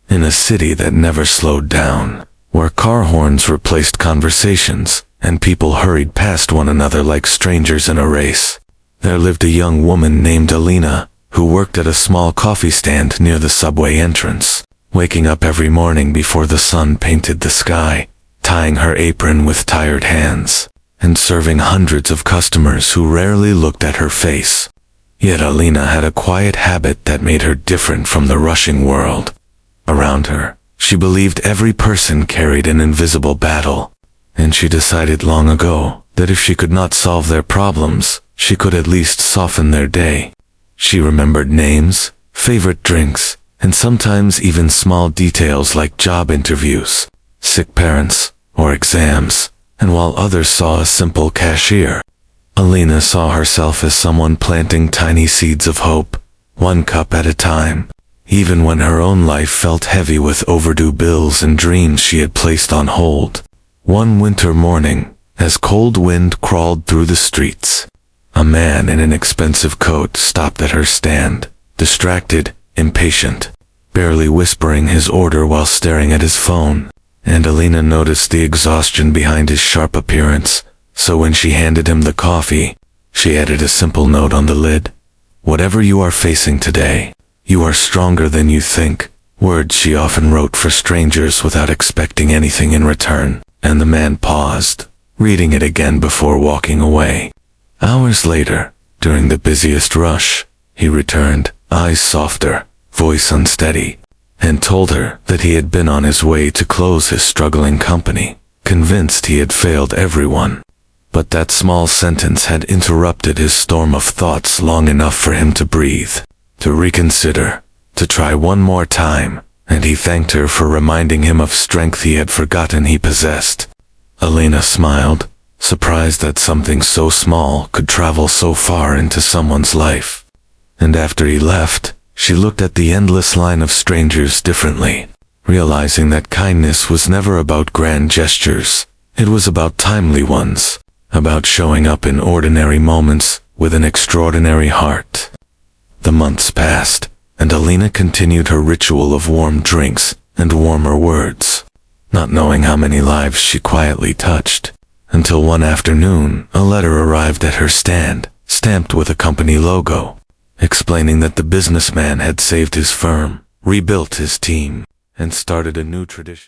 in a city that never slowed down, where car horns replaced conversations, and people hurried past one another like strangers in a race, there lived a young woman named Alina, who worked at a small coffee stand near the subway entrance, waking up every morning before the sun painted the sky, tying her apron with tired hands, and serving hundreds of customers who rarely looked at her face. Yet Alina had a quiet habit that made her different from the rushing world around her. She believed every person carried an invisible battle, and she decided long ago that if she could not solve their problems, she could at least soften their day. She remembered names, favorite drinks, and sometimes even small details like job interviews, sick parents, or exams, and while others saw a simple cashier, Alina saw herself as someone planting tiny seeds of hope, one cup at a time, even when her own life felt heavy with overdue bills and dreams she had placed on hold. One winter morning, as cold wind crawled through the streets, a man in an expensive coat stopped at her stand, distracted, impatient, barely whispering his order while staring at his phone, and Alina noticed the exhaustion behind his sharp appearance. So when she handed him the coffee, she added a simple note on the lid. "Whatever you are facing today, you are stronger than you think," words she often wrote for strangers without expecting anything in return, and the man paused, reading it again before walking away. Hours later, during the busiest rush, he returned, eyes softer, voice unsteady, and told her that he had been on his way to close his struggling company, convinced he had failed everyone. But that small sentence had interrupted his storm of thoughts long enough for him to breathe, to reconsider, to try one more time, and he thanked her for reminding him of strength he had forgotten he possessed. Alina smiled, surprised that something so small could travel so far into someone's life. And after he left, she looked at the endless line of strangers differently, realizing that kindness was never about grand gestures. It was about timely ones, about showing up in ordinary moments with an extraordinary heart. The months passed, and Alina continued her ritual of warm drinks and warmer words, not knowing how many lives she quietly touched, until one afternoon a letter arrived at her stand, stamped with a company logo, explaining that the businessman had saved his firm, rebuilt his team, and started a new tradition.